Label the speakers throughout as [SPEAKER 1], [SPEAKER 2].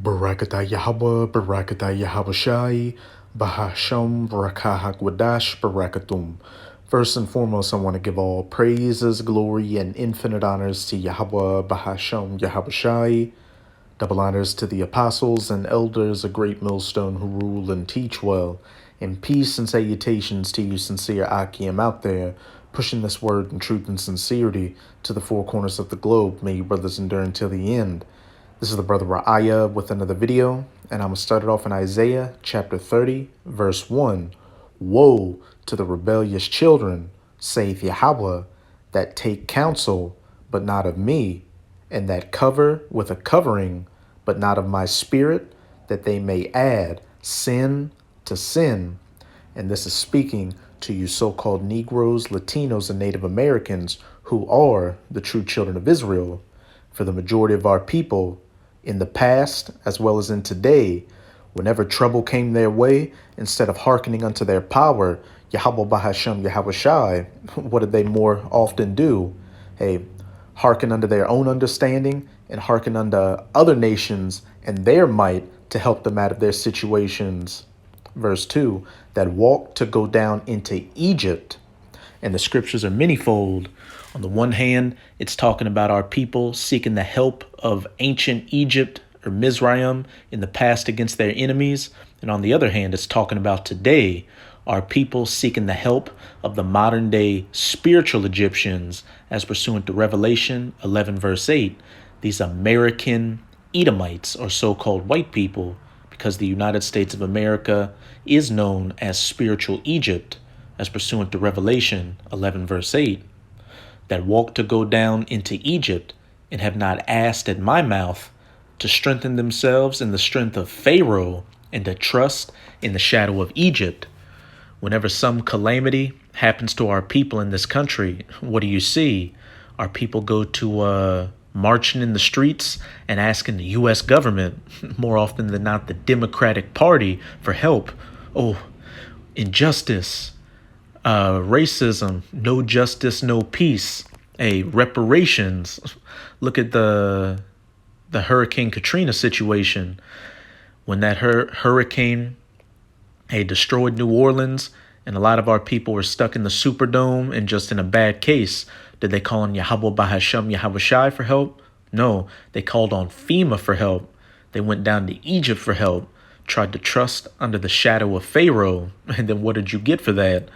[SPEAKER 1] Barakatah Yahweh, Barakatah Yahweh Shai, Bahasham, Barakah Wadash, Barakatum. First and foremost, I want to give all praises, glory, and infinite honors to Yahweh, Bahasham, Yahweh Shai. Double honors to the apostles and elders, a great millstone who rule and teach well. And peace and salutations to you, sincere Akim out there, pushing this word in truth and sincerity to the four corners of the globe. May you brothers endure until the end. This is the brother Riot with another video, and I'm going to start it off in Isaiah chapter 30, verse 1. Woe to the rebellious children, saith Yahweh, that take counsel, but not of me, and that cover with a covering, but not of my spirit, that they may add sin to sin. And this is speaking to you so-called Negroes, Latinos, and Native Americans who are the true children of Israel. For the majority of our people, in the past as well as in today, whenever trouble came their way, instead of hearkening unto their power, Yahweh Bahasham Yahweh Shai, what did they more often do? Hey, hearken unto their own understanding and hearken unto other nations and their might to help them out of their situations. Verse 2, that walk to go down into Egypt. And the scriptures are manifold. On the one hand, it's talking about our people seeking the help of ancient Egypt or Mizraim in the past against their enemies. And on the other hand, it's talking about today, our people seeking the help of the modern day spiritual Egyptians as pursuant to Revelation 11 verse 8. These American Edomites, or so-called white people, because the United States of America is known as spiritual Egypt, as pursuant to Revelation 11 verse 8, that walk to go down into Egypt and have not asked at my mouth to strengthen themselves in the strength of Pharaoh and to trust in the shadow of Egypt. Whenever some calamity happens to our people in this country, what do you see? Our people go to marching in the streets and asking the U.S. government, more often than not the Democratic Party, for help. Oh, injustice. Racism, no justice, no peace. Hey, reparations. Look at the Hurricane Katrina situation. When that hurricane destroyed New Orleans and a lot of our people were stuck in the Superdome and just in a bad case, did they call on Yahweh Bahasham Yahweh Shai for help? No, they called on FEMA for help. They went down to Egypt for help, tried to trust under the shadow of Pharaoh. And then what did you get for that?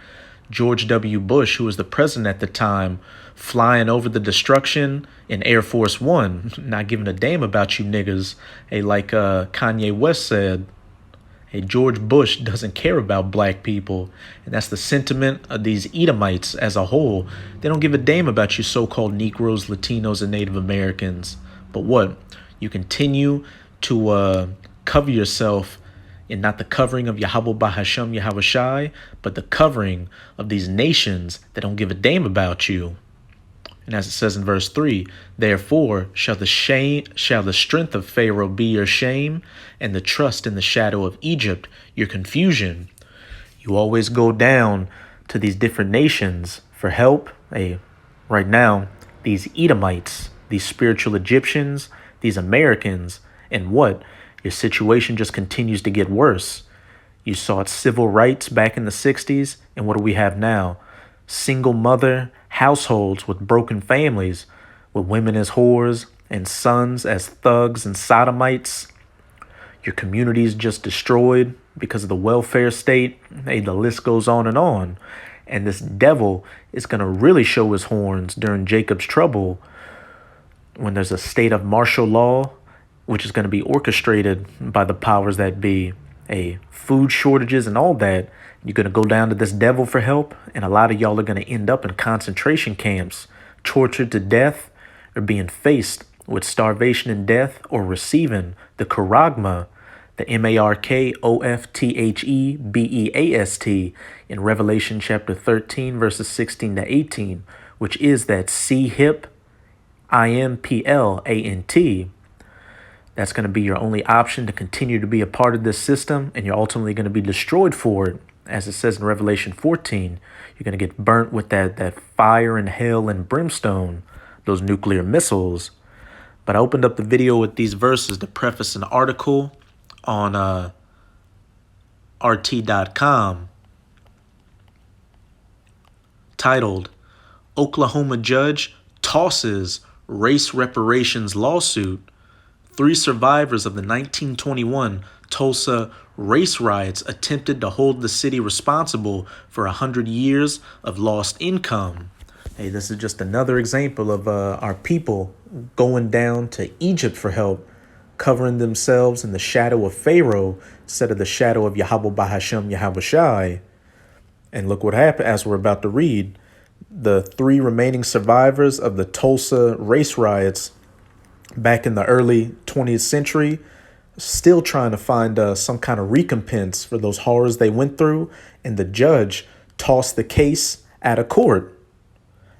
[SPEAKER 1] George W. Bush, who was the president at the time, flying over the destruction in Air Force One, not giving a damn about you niggas. Hey, like Kanye West said, hey, George Bush doesn't care about black people. And that's the sentiment of these Edomites as a whole. They don't give a damn about you so-called Negroes, Latinos, and Native Americans. But what? You continue to cover yourself in not the covering of Yahweh Bahasham Yahweh Shai, but the covering of these nations that don't give a damn about you. And as it says in verse 3, therefore shall the strength of Pharaoh be your shame, and the trust in the shadow of Egypt your confusion. You always go down to these different nations for help. Hey, right now, these Edomites, these spiritual Egyptians, these Americans, and what? Your situation just continues to get worse. You sought civil rights back in the 60s, and what do we have now? Single mother households with broken families, with women as whores and sons as thugs and sodomites. Your community is just destroyed because of the welfare state. Hey, the list goes on. And this devil is going to really show his horns during Jacob's trouble when there's a state of martial law, which is going to be orchestrated by the powers that be. Food shortages and all that. You're going to go down to this devil for help, and a lot of y'all are going to end up in concentration camps, tortured to death, or being faced with starvation and death, or receiving the charagma, the Markofthebeast in Revelation chapter 13, verses 16 to 18, which is that C-hip, IMPLANT. That's going to be your only option to continue to be a part of this system, and you're ultimately going to be destroyed for it. As it says in Revelation 14, you're going to get burnt with that fire and hell and brimstone, those nuclear missiles. But I opened up the video with these verses to preface an article on RT.com titled, Oklahoma Judge Tosses Race Reparations Lawsuit. 3 survivors of the 1921 Tulsa race riots attempted to hold the city responsible for 100 years of lost income. Hey, this is just another example of our people going down to Egypt for help, covering themselves in the shadow of Pharaoh instead of the shadow of Yahweh Bahashem Yahweh Shai. And look what happened as we're about to read. The 3 remaining survivors of the Tulsa race riots back in the early 20th century, still trying to find some kind of recompense for those horrors they went through. And the judge tossed the case out of court.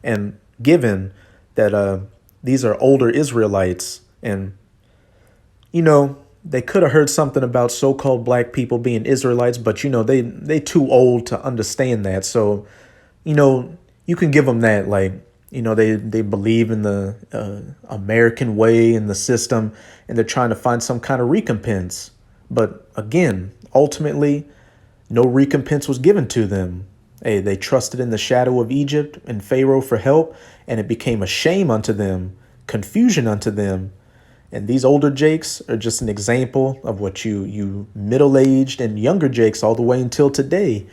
[SPEAKER 1] And given that these are older Israelites, and, you know, they could have heard something about so-called black people being Israelites, but, you know, they too old to understand that. So, you know, you can give them that, like, you know, they believe in the American way and the system, and they're trying to find some kind of recompense. But again, ultimately, no recompense was given to them. Hey, they trusted in the shadow of Egypt and Pharaoh for help, and it became a shame unto them, confusion unto them. And these older Jakes are just an example of what you middle-aged and younger Jakes all the way until today.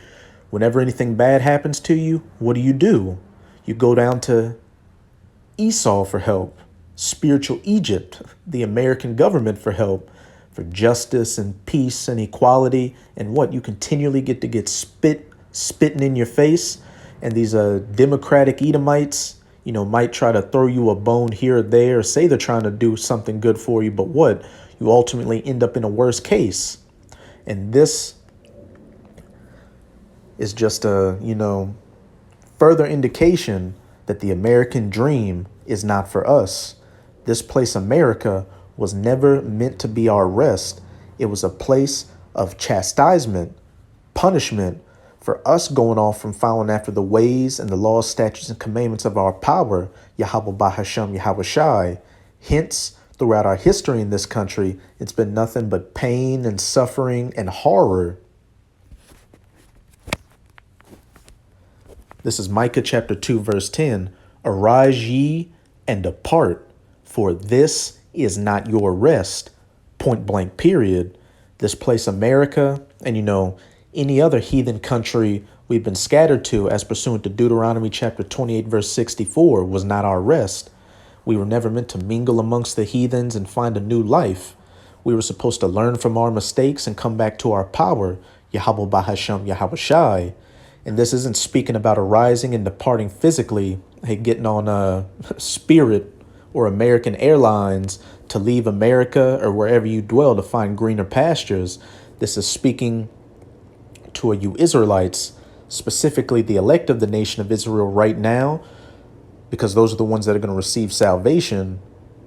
[SPEAKER 1] Whenever anything bad happens to you, what do? You go down to Esau for help, spiritual Egypt, the American government for help, for justice and peace and equality. And what? You continually get spitting in your face. And these democratic Edomites, you know, might try to throw you a bone here or there, or say they're trying to do something good for you. But what? You ultimately end up in a worse case. And this is just a, you know, further indication that the American dream is not for us. This place, America, was never meant to be our rest. It was a place of chastisement, punishment, for us going off from following after the ways and the laws, statutes, and commandments of our power, Yahweh Bahashem Yahweh Shai. Hence, throughout our history in this country, it's been nothing but pain and suffering and horror. This is Micah chapter 2, verse 10. Arise ye and depart, for this is not your rest. Point blank, period. This place, America, and, you know, any other heathen country we've been scattered to, as pursuant to Deuteronomy chapter 28, verse 64, was not our rest. We were never meant to mingle amongst the heathens and find a new life. We were supposed to learn from our mistakes and come back to our power, Yahweh Bahashem Yahweh Shai. And this isn't speaking about arising and departing physically, hey, getting on Spirit or American Airlines to leave America or wherever you dwell to find greener pastures. This is speaking to you Israelites, specifically the elect of the nation of Israel right now, because those are the ones that are going to receive salvation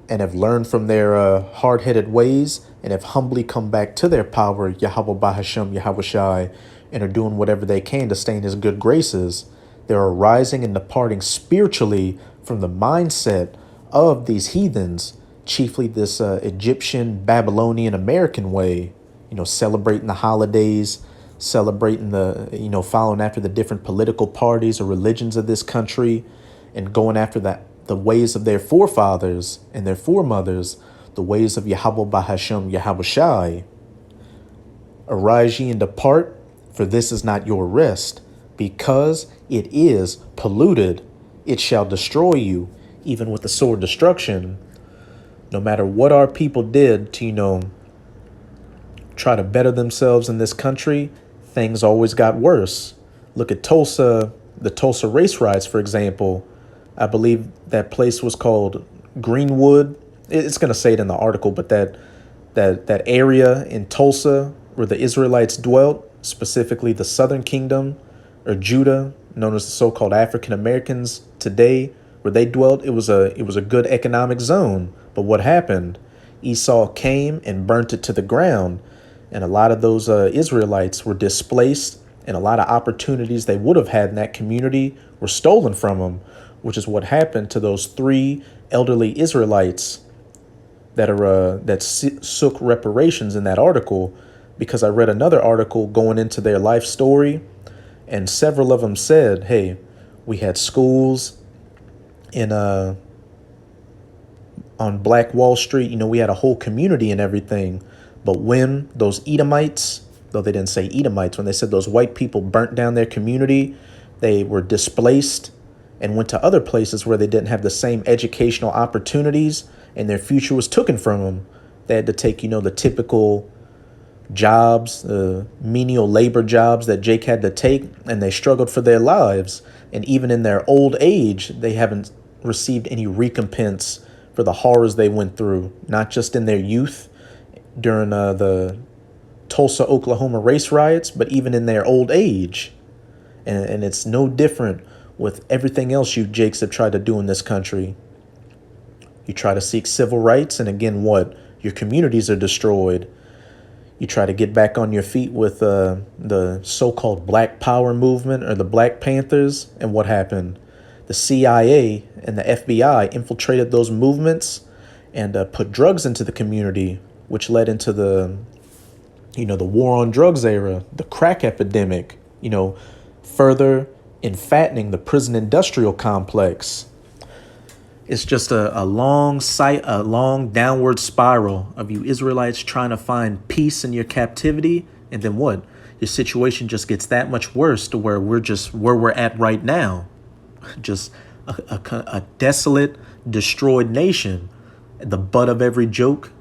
[SPEAKER 1] and have learned from their hard-headed ways and have humbly come back to their power, Yahweh Bahashem Yahweh Shai, and are doing whatever they can to stay in his good graces. They're arising and departing spiritually from the mindset of these heathens, chiefly this Egyptian, Babylonian, American way, you know, celebrating the holidays, celebrating the, you know, following after the different political parties or religions of this country, and going after the ways of their forefathers and their foremothers, the ways of Yahweh Bahashem Yahweh Shai. Arise ye and depart, for this is not your rest, because it is polluted. It shall destroy you, even with the sword destruction. No matter what our people did to, you know, try to better themselves in this country, things always got worse. Look at Tulsa, the Tulsa race riots, for example. I believe that place was called Greenwood. It's going to say it in the article, but that area in Tulsa where the Israelites dwelt, specifically the Southern Kingdom or Judah, known as the so-called African Americans today, where they dwelt, it was a good economic zone. But what happened? Esau came and burnt it to the ground, and a lot of those Israelites were displaced, and a lot of opportunities they would have had in that community were stolen from them, which is what happened to those 3 elderly Israelites that sook reparations in that article, because I read another article going into their life story, and several of them said, "Hey, we had schools in on Black Wall Street. We had a whole community and everything. But when those Edomites, though they didn't say Edomites, when they said those white people burnt down their community, they were displaced and went to other places where they didn't have the same educational opportunities, and their future was taken from them. They had to take, the typical jobs, menial labor jobs that Jake had to take, and they struggled for their lives. And even in their old age, they haven't received any recompense for the horrors they went through, not just in their youth during the Tulsa, Oklahoma race riots, but even in their old age. And it's no different with everything else you Jakes have tried to do in this country. You try to seek civil rights, and again, what? Your communities are destroyed. You try to get back on your feet with the so-called Black Power movement or the Black Panthers, and what happened? The CIA and the FBI infiltrated those movements and put drugs into the community, which led into the war on drugs era, the crack epidemic, further fattening the prison industrial complex. It's just a long downward spiral of you Israelites trying to find peace in your captivity. And then what? Your situation just gets that much worse to where we're just where we're at right now. Just a desolate, destroyed nation. The butt of every joke.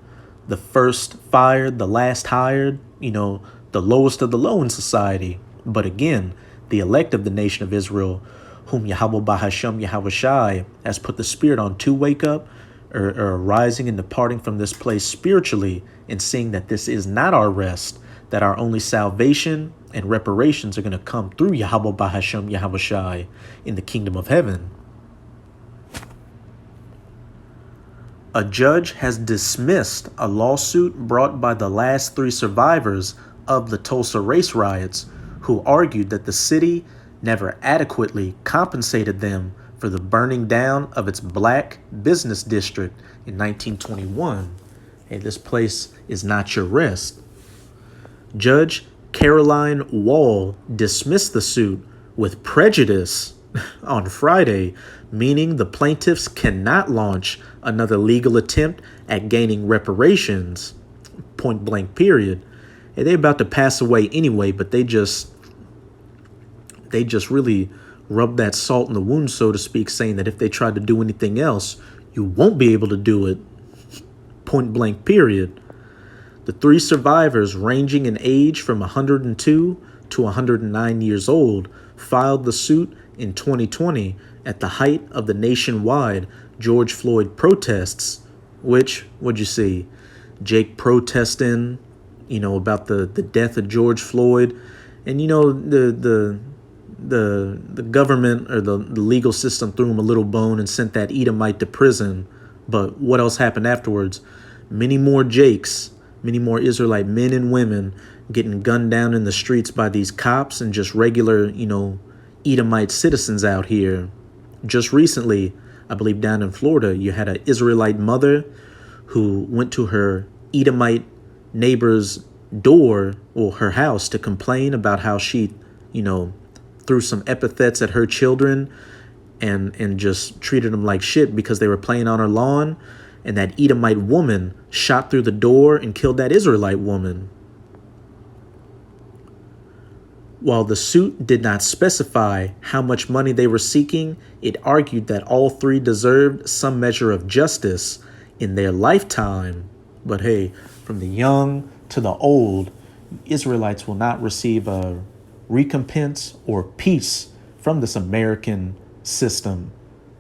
[SPEAKER 1] The first fired, the last hired, the lowest of the low in society. But again, the elect of the nation of Israel, whom Yahweh Bahashem Yahweh Shai has put the spirit on to wake up or arising and departing from this place spiritually and seeing that this is not our rest, that our only salvation and reparations are going to come through Yahweh Bahashem Yahweh Shai in the kingdom of heaven. A judge has dismissed a lawsuit brought by the last 3 survivors of the Tulsa race riots, who argued that the city never adequately compensated them for the burning down of its black business district in 1921. Hey, this place is not your rest. Judge Caroline Wall dismissed the suit with prejudice on Friday, meaning the plaintiffs cannot launch another legal attempt at gaining reparations. Point blank, period. Hey, they're about to pass away anyway, but they just really rubbed that salt in the wound, so to speak, saying that if they tried to do anything else, you won't be able to do it. Point blank, period. The 3 survivors, ranging in age from 102 to 109 years old, filed the suit in 2020 at the height of the nationwide George Floyd protests, which, what'd you see? Jake protesting, about the death of George Floyd. And, the government or the legal system threw him a little bone and sent that Edomite to prison. But what else happened afterwards? Many more Jakes, many more Israelite men and women getting gunned down in the streets by these cops and just regular, Edomite citizens out here. Just recently, I believe down in Florida, you had an Israelite mother who went to her Edomite neighbor's door or her house to complain about how she, threw some epithets at her children and just treated them like shit because they were playing on her lawn. And that Edomite woman shot through the door and killed that Israelite woman. While the suit did not specify how much money they were seeking, it argued that all 3 deserved some measure of justice in their lifetime. But hey, from the young to the old, Israelites will not receive a recompense or peace from this American system.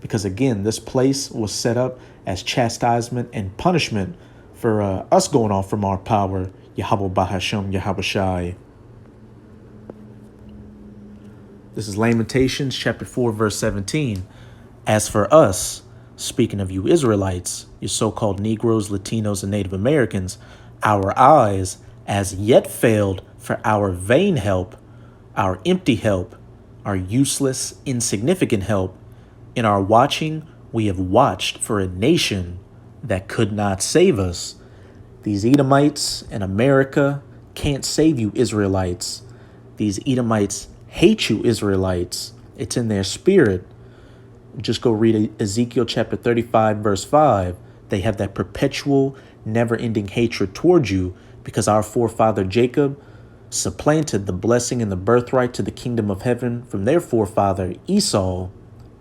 [SPEAKER 1] Because again, this place was set up as chastisement and punishment for us going off from our power. Yahweh Bahashem Yahweh Shai. This is Lamentations chapter 4, verse 17. As for us, speaking of you Israelites, you so-called Negroes, Latinos, and Native Americans, our eyes as yet failed for our vain help, our empty help, our useless, insignificant help. In our watching, we have watched for a nation, that could not save us. These Edomites in America can't save you, Israelites. These Edomites hate you, Israelites. It's in their spirit. Just go read Ezekiel chapter 35, verse 5. They have that perpetual, never-ending hatred towards you because our forefather Jacob supplanted the blessing and the birthright to the kingdom of heaven from their forefather Esau.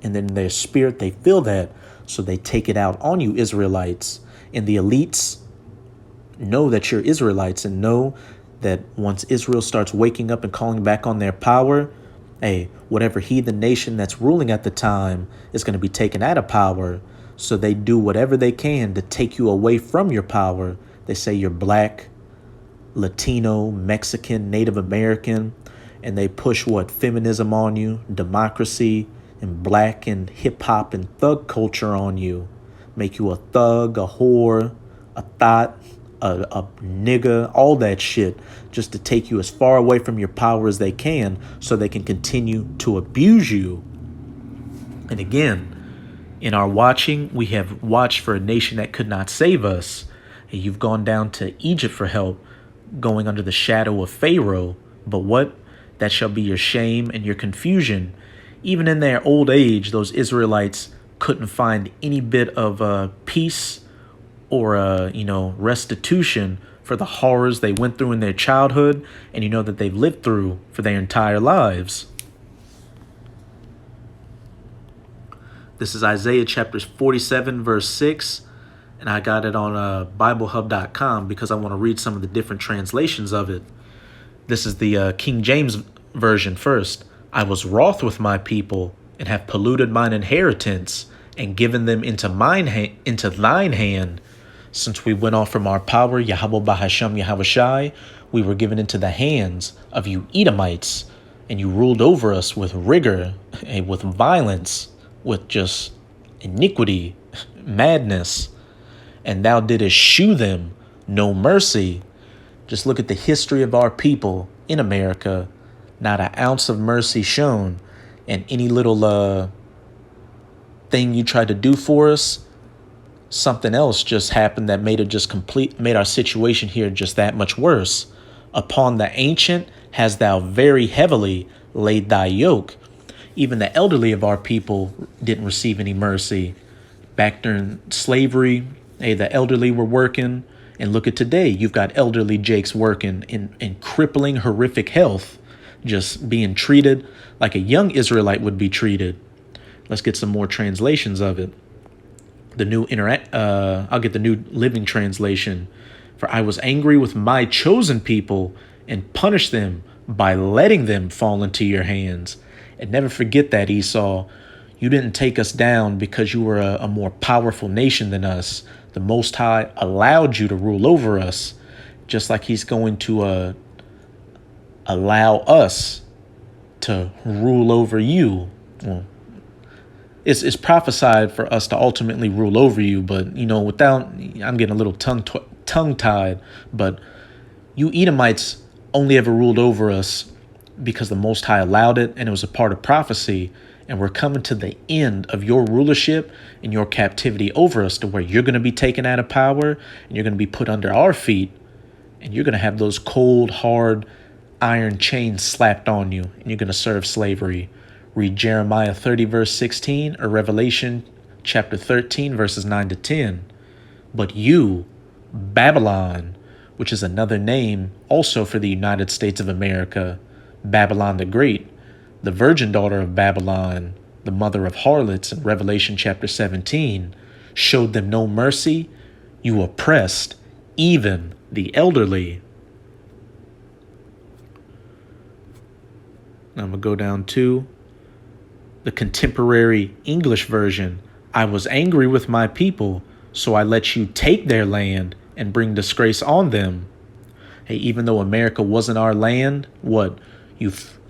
[SPEAKER 1] And then in their spirit, they feel that. So they take it out on you, Israelites. And the elites know that you're Israelites and know that once Israel starts waking up and calling back on their power, hey, whatever heathen nation that's ruling at the time is going to be taken out of power. So they do whatever they can to take you away from your power. They say you're black, Latino, Mexican, Native American, and they push what? Feminism on you, democracy, and black and hip hop and thug culture on you. Make you a thug, a whore, a thought, a nigga, all that shit, just to take you as far away from your power as they can so they can continue to abuse you. And again, in our watching, we have watched for a nation that could not save us. And you've gone down to Egypt for help, going under the shadow of Pharaoh. But what? That shall be your shame and your confusion. Even in their old age, those Israelites couldn't find any bit of peace or restitution for the horrors they went through in their childhood and that they've lived through for their entire lives. This is Isaiah chapter 47, verse 6, and I got it on BibleHub.com because I want to read some of the different translations of it. This is the King James version first. I was wroth with my people and have polluted mine inheritance and given them into thine hand. Since we went off from our power, Yahweh Bahasham Yahawashi, we were given into the hands of you Edomites, and you ruled over us with rigor and with violence, with just iniquity, madness, and thou didst shew them no mercy. Just look at the history of our people in America. Not an ounce of mercy shown, and any little thing you tried to do for us, something else just happened that made our situation here just that much worse. Upon the ancient hast thou very heavily laid thy yoke. Even the elderly of our people didn't receive any mercy. Back during slavery, the elderly were working. And look at today, you've got elderly Jakes working in crippling, horrific health, just being treated like a young Israelite would be treated. Let's get some more translations of it. I'll get the New Living Translation. For I was angry with my chosen people and punished them by letting them fall into your hands. And never forget that, Esau. You didn't take us down because you were a more powerful nation than us. The Most High allowed you to rule over us, just like he's going to allow us to rule over you. Well, it's prophesied for us to ultimately rule over you, but I'm getting a little tongue-tied, but you Edomites only ever ruled over us because the Most High allowed it, and it was a part of prophecy. And we're coming to the end of your rulership and your captivity over us, to where you're going to be taken out of power and you're going to be put under our feet, and you're going to have those cold, hard iron chains slapped on you, and you're going to serve slavery. Read Jeremiah 30, verse 16, or Revelation chapter 13, verses 9 to 10. But you, Babylon, which is another name also for the United States of America, Babylon the Great, the virgin daughter of Babylon, the mother of harlots in Revelation chapter 17, showed them no mercy. You oppressed even the elderly. I'm going to go down to the contemporary English version. I was angry with my people, so I let you take their land and bring disgrace on them. Hey, even though America wasn't our land,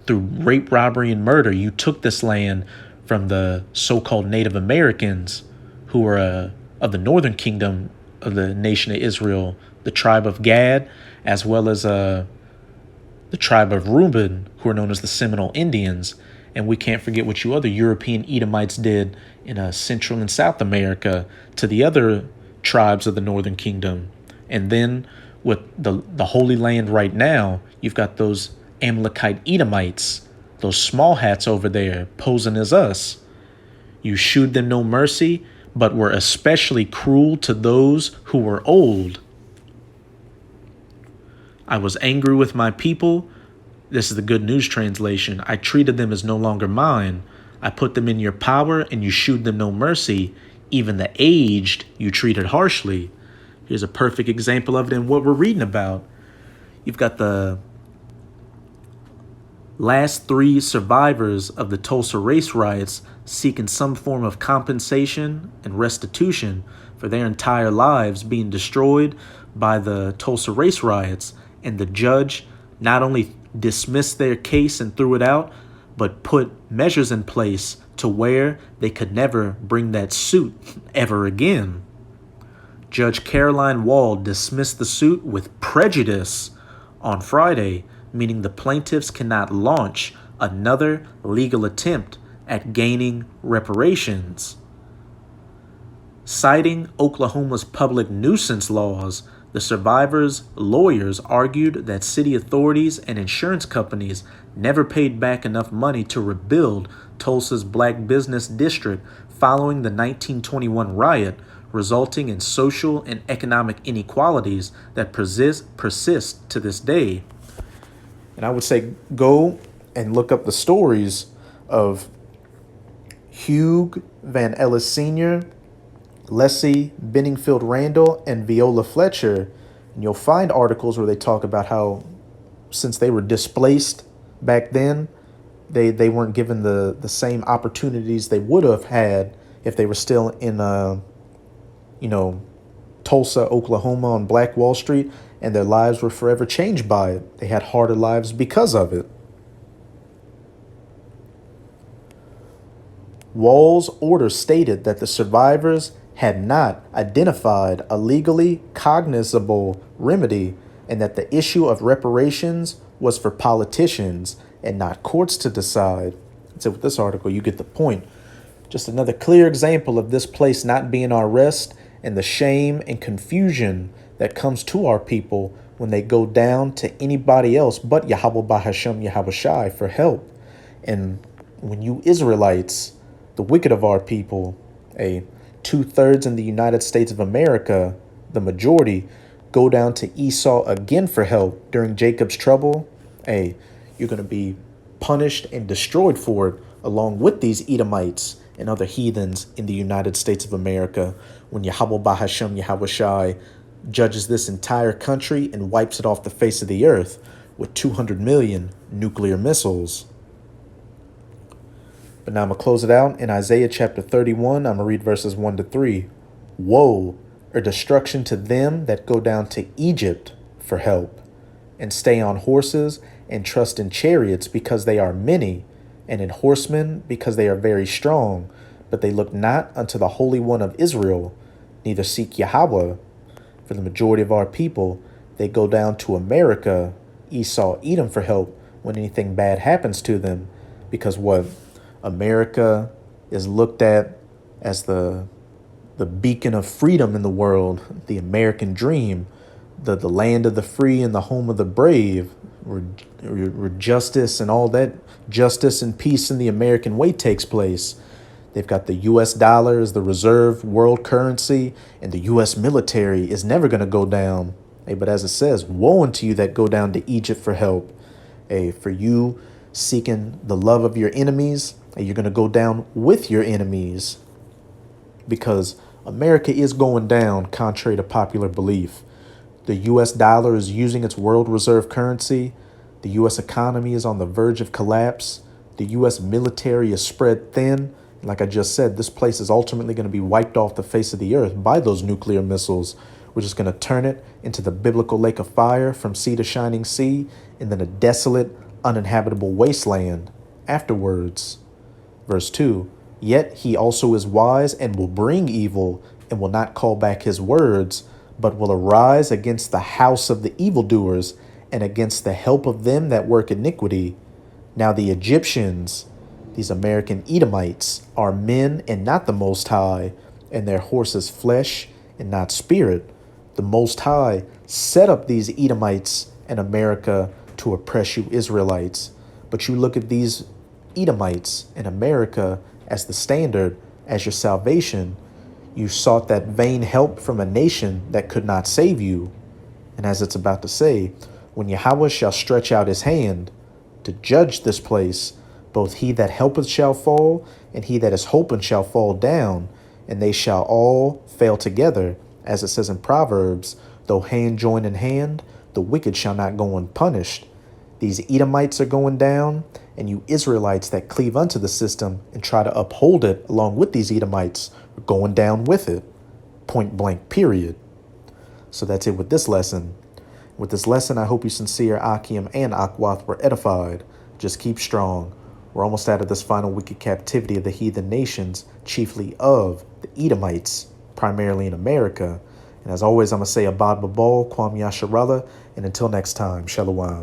[SPEAKER 1] through rape, robbery, and murder, you took this land from the so-called Native Americans who were of the northern kingdom of the nation of Israel, the tribe of Gad, as well as the tribe of Reuben, who are known as the Seminole Indians. And we can't forget what you other European Edomites did in Central and South America to the other tribes of the northern kingdom. And then with the Holy Land right now, you've got those Amalekite Edomites, those small hats over there posing as us. You shewed them no mercy, but were especially cruel to those who were old. I was angry with my people. This is the Good News translation. I treated them as no longer mine. I put them in your power, and you shewed them no mercy. Even the aged you treated harshly. Here's a perfect example of it in what we're reading about. You've got the last 3 survivors of the Tulsa race riots seeking some form of compensation and restitution for their entire lives being destroyed by the Tulsa race riots. And the judge not only dismissed their case and threw it out, but put measures in place to where they could never bring that suit ever again. Judge Caroline Wall dismissed the suit with prejudice on Friday, meaning the plaintiffs cannot launch another legal attempt at gaining reparations. Citing Oklahoma's public nuisance laws, the survivors' lawyers argued that city authorities and insurance companies never paid back enough money to rebuild Tulsa's black business district following the 1921 riot, resulting in social and economic inequalities that persist to this day. And I would say go and look up the stories of Hugh Van Ellis Sr., Leslie Benningfield Randall, and Viola Fletcher. And you'll find articles where they talk about how since they were displaced back then, they weren't given the same opportunities they would have had if they were still in Tulsa, Oklahoma on Black Wall Street, and their lives were forever changed by it. They had harder lives because of it. Wall's order stated that the survivors had not identified a legally cognizable remedy and that the issue of reparations was for politicians and not courts to decide. So with this article, you get the point. Just another clear example of this place not being our rest and the shame and confusion that comes to our people when they go down to anybody else but Yahweh Bahashem Yahweh Shai for help. And when you Israelites, the wicked of our people, 2/3 in the United States of America, the majority, go down to Esau again for help during Jacob's trouble, you're going to be punished and destroyed for it, along with these Edomites and other heathens in the United States of America, when Yahweh Bahashem Yahweh Shai judges this entire country and wipes it off the face of the earth with 200 million nuclear missiles. But now I'm going to close it out in Isaiah chapter 31. I'm going to read verses 1-3. Woe or destruction to them that go down to Egypt for help, and stay on horses, and trust in chariots because they are many, and in horsemen because they are very strong. But they look not unto the Holy One of Israel, neither seek Yahweh. For the majority of our people, they go down to America, Esau, Edom for help when anything bad happens to them. Because what? America is looked at as the beacon of freedom in the world, the American dream, the land of the free and the home of the brave, where justice and all that, justice and peace in the American way takes place. They've got the U.S. dollar as the reserve world currency, and the U.S. military is never going to go down. But as it says, woe unto you that go down to Egypt for help. For you seeking the love of your enemies, you're going to go down with your enemies, because America is going down contrary to popular belief. The U.S. dollar is using its world reserve currency. The U.S. economy is on the verge of collapse. The U.S. military is spread thin. Like I just said, this place is ultimately going to be wiped off the face of the earth by those nuclear missiles, which is going to turn it into the biblical lake of fire from sea to shining sea, and then a desolate, uninhabitable wasteland afterwards. Verse 2, yet he also is wise and will bring evil and will not call back his words, but will arise against the house of the evildoers and against the help of them that work iniquity. Now the Egyptians, these American Edomites, are men and not the Most High, and their horses flesh and not spirit. The Most High set up these Edomites in America to oppress you Israelites. But you look at these Edomites in America as the standard, as your salvation. You sought that vain help from a nation that could not save you. And as it's about to say, when Yahweh shall stretch out his hand to judge this place, both he that helpeth shall fall, and he that is hoping shall fall down, and they shall all fail together, as it says in Proverbs, though hand join in hand, the wicked shall not go unpunished. These Edomites are going down, and you Israelites that cleave unto the system and try to uphold it along with these Edomites are going down with it. Point blank, period. So that's it with this lesson. With this lesson, I hope you sincere Akim and Akwath were edified. Just keep strong. We're almost out of this final wicked captivity of the heathen nations, chiefly of the Edomites, primarily in America. And as always, I'm going to say Abad Babal, Kwam Yasharallah, and until next time, Shalom.